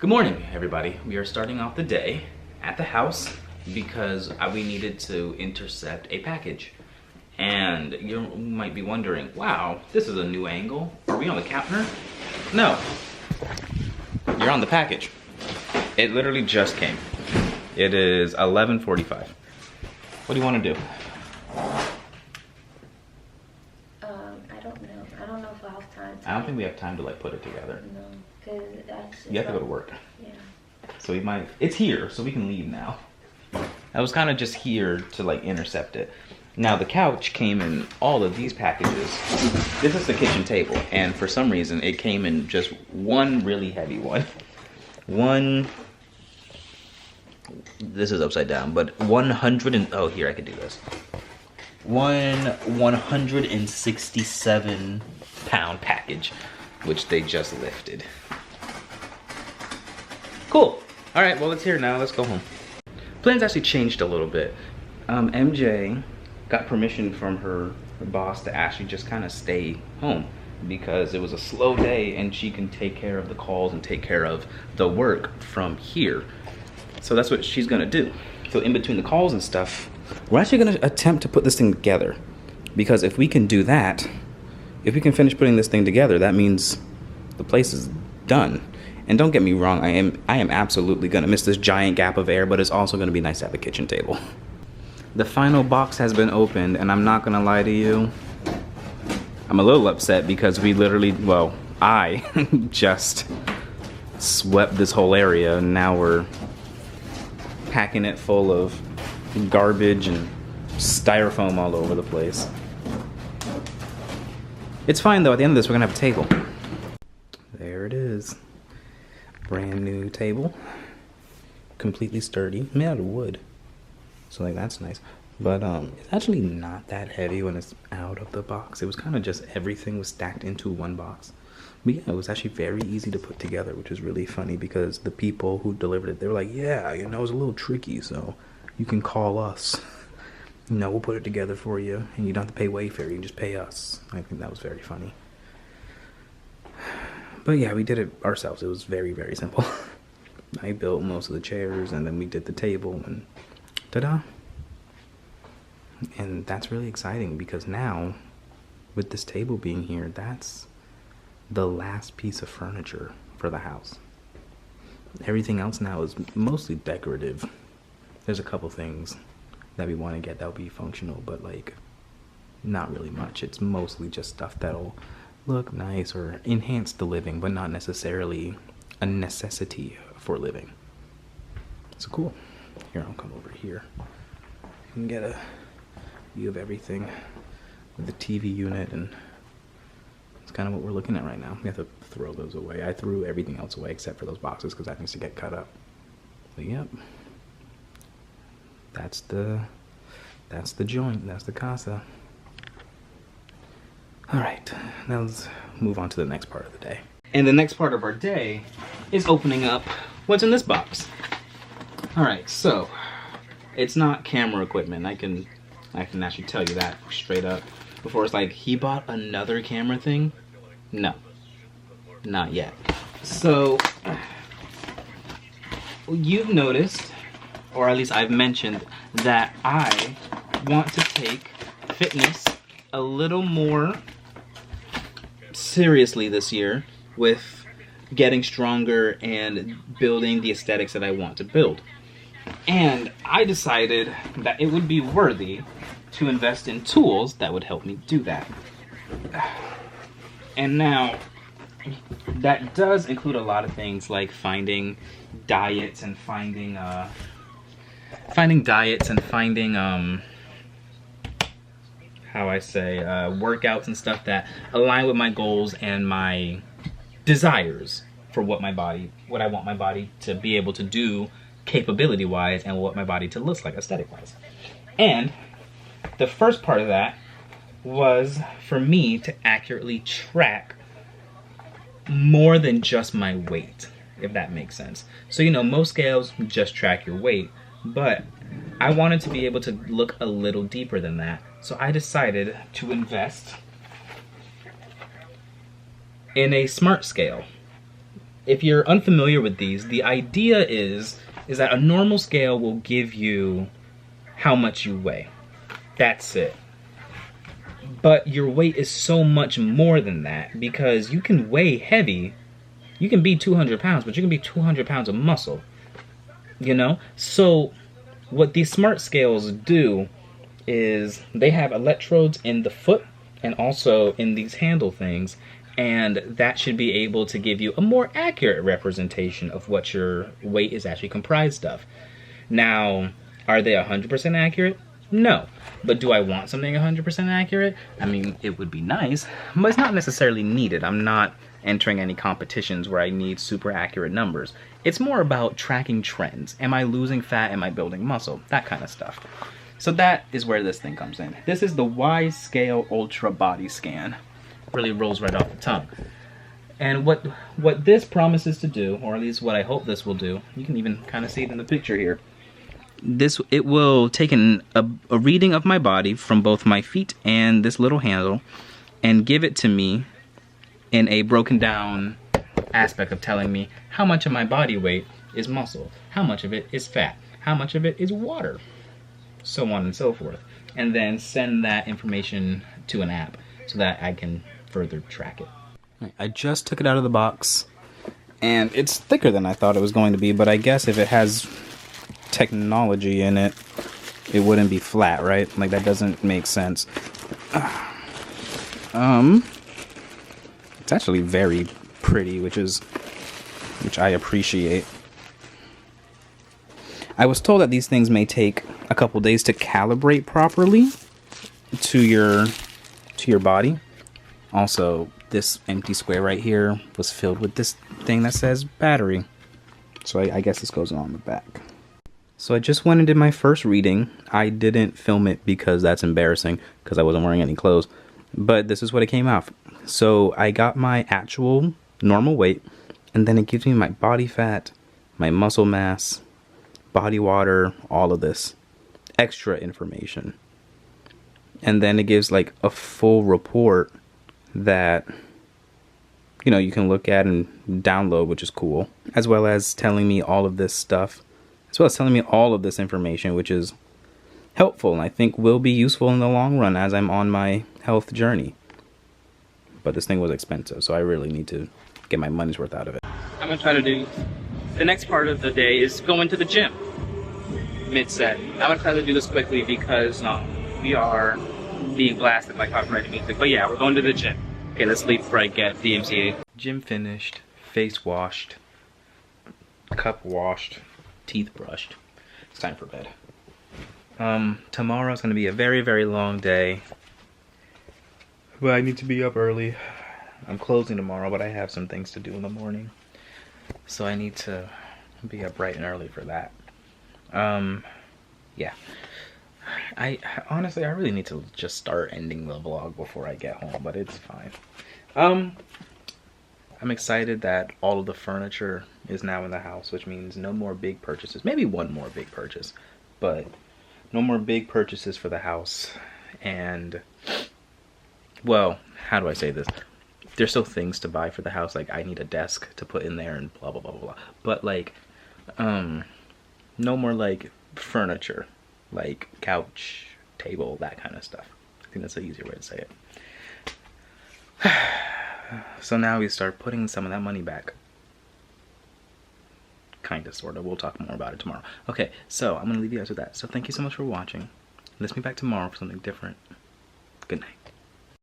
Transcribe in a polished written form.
Good morning, everybody. We are starting off the day at the house because we needed to intercept a package. And you might be wondering, wow, this is a new angle. Are we on the counter? No, you're on the package. It literally just came. It is 11:45. What do you want to do? I don't know. I don't know if I'll have time. I don't think we have time to like put it together. No, because actually. You have to go to work. Yeah. So we might, it's here, so we can leave now. I was kind of just here to like intercept it. Now the couch came in all of these packages. This is the kitchen table, and for some reason it came in just one really heavy one. This is upside down, but 100 and, oh here I could do this. 167 pound package, which they just lifted. Cool. All right, well, it's here now. Let's go home. Plans actually changed a little bit. MJ got permission from her boss to actually just kind of stay home because it was a slow day and she can take care of the calls and take care of the work from here. So that's what she's gonna do. So in between the calls and stuff, we're actually gonna attempt to put this thing together, because if we can do that, if we can finish putting this thing together, that means the place is done. And don't get me wrong, I am absolutely gonna miss this giant gap of air, but it's also gonna be nice to have a kitchen table. The final box has been opened, and I'm not gonna lie to you, I'm a little upset because we literally, well, I just swept this whole area, and now we're packing it full of garbage and styrofoam all over the place. It's fine though, at the end of this we're gonna have a table. There it is. Brand new table, completely sturdy, made out of wood, so like that's nice. But it's actually not that heavy when it's out of the box. It was kind of just everything was stacked into one box. But yeah, it was actually very easy to put together, which is really funny because the people who delivered it, they were like, yeah, you know, it was a little tricky, so you can call us. You know, we'll put it together for you, and you don't have to pay Wayfair, you can just pay us. I think that was very funny. But yeah, we did it ourselves. It was very, very simple. I built most of the chairs, and then we did the table, and ta-da. And that's really exciting because now, with this table being here, that's the last piece of furniture for the house. Everything else now is mostly decorative. There's a couple things that we want to get that'll be functional, but like, not really much. It's mostly just stuff that'll look nice or enhance the living, but not necessarily a necessity for living. So cool. Here, I'll come over here. You can get a view of everything with the TV unit, and it's kind of what we're looking at right now. We have to throw those away. I threw everything else away except for those boxes because that needs to get cut up. But yep. That's the joint. That's the casa. All right, now let's move on to the next part of the day. And the next part of our day is opening up what's in this box. All right, so it's not camera equipment. I can actually tell you that straight up. Before it's like, he bought another camera thing? No, not yet. So you've noticed, or at least I've mentioned, that I want to take fitness a little more seriously this year with getting stronger and building the aesthetics that I want to build. And I decided that it would be worthy to invest in tools that would help me do that. And now, that does include a lot of things like finding diets and finding workouts and stuff that align with my goals and my desires for what I want my body to be able to do capability wise and what my body to look like aesthetic wise. And the first part of that was for me to accurately track more than just my weight, if that makes sense. So, you know, most scales just track your weight, but I wanted to be able to look a little deeper than that. So I decided to invest in a smart scale. if you're unfamiliar with these, the idea is that a normal scale will give you how much you weigh. That's it. But your weight is so much more than that, because you can weigh heavy. You can be 200 pounds, but you can be 200 pounds of muscle. You know? So what these smart scales do is they have electrodes in the foot and also in these handle things, and that should be able to give you a more accurate representation of what your weight is actually comprised of. Now, are they 100% accurate? No. But do I want something 100% accurate? I mean, it would be nice, but it's not necessarily needed. I'm not entering any competitions where I need super accurate numbers. It's more about tracking trends. Am I losing fat? Am I building muscle? That kind of stuff. So that is where this thing comes in. This is the Y-Scale Ultra Body Scan. Really rolls right off the tongue. And what this promises to do, or at least what I hope this will do, you can even kind of see it in the picture here. It will take a reading of my body from both my feet and this little handle and give it to me in a broken down aspect of telling me how much of my body weight is muscle, how much of it is fat, how much of it is water, so on and so forth. And then send that information to an app so that I can further track it. I just took it out of the box, and it's thicker than I thought it was going to be, but I guess if it has technology in it, it wouldn't be flat, right? Like, that doesn't make sense. It's actually very pretty, which I appreciate. I was told that these things may take a couple days to calibrate properly to your body. Also, this empty square right here was filled with this thing that says battery. So I guess this goes on the back. So I just went and did my first reading. I didn't film it because that's embarrassing, because I wasn't wearing any clothes. But this is what it came out. So I got my actual normal weight, and then it gives me my body fat, my muscle mass, body water, all of this extra information. And then it gives like a full report that, you know, you can look at and download, which is cool, as well as telling me all of this stuff, as well as telling me all of this information, which is helpful and I think will be useful in the long run as I'm on my health journey. But this thing was expensive, so I really need to get my money's worth out of it. I'm gonna try to do, the next part of the day is going to the gym mid-set. I'm gonna try to do this quickly because we are being blasted by copyrighted music. But yeah, we're going to the gym. Okay, let's leave before I get DMCA. Gym finished, face washed, cup washed, teeth brushed. It's time for bed. Tomorrow's gonna be a very, very long day. But I need to be up early. I'm closing tomorrow, but I have some things to do in the morning. So I need to be up bright and early for that. Yeah. I honestly, I really need to just start ending the vlog before I get home, but it's fine. I'm excited that all of the furniture is now in the house, which means no more big purchases. Maybe one more big purchase, but no more big purchases for the house. And, well, how do I say this? There's still things to buy for the house, like I need a desk to put in there and blah, blah, blah, blah, blah. But, like, no more, like, furniture, like couch, table, that kind of stuff. I think that's an easier way to say it. So now we start putting some of that money back. Kinda, sorta. We'll talk more about it tomorrow. Okay, so I'm gonna leave you guys with that. So thank you so much for watching. Let's meet back tomorrow for something different. Good night.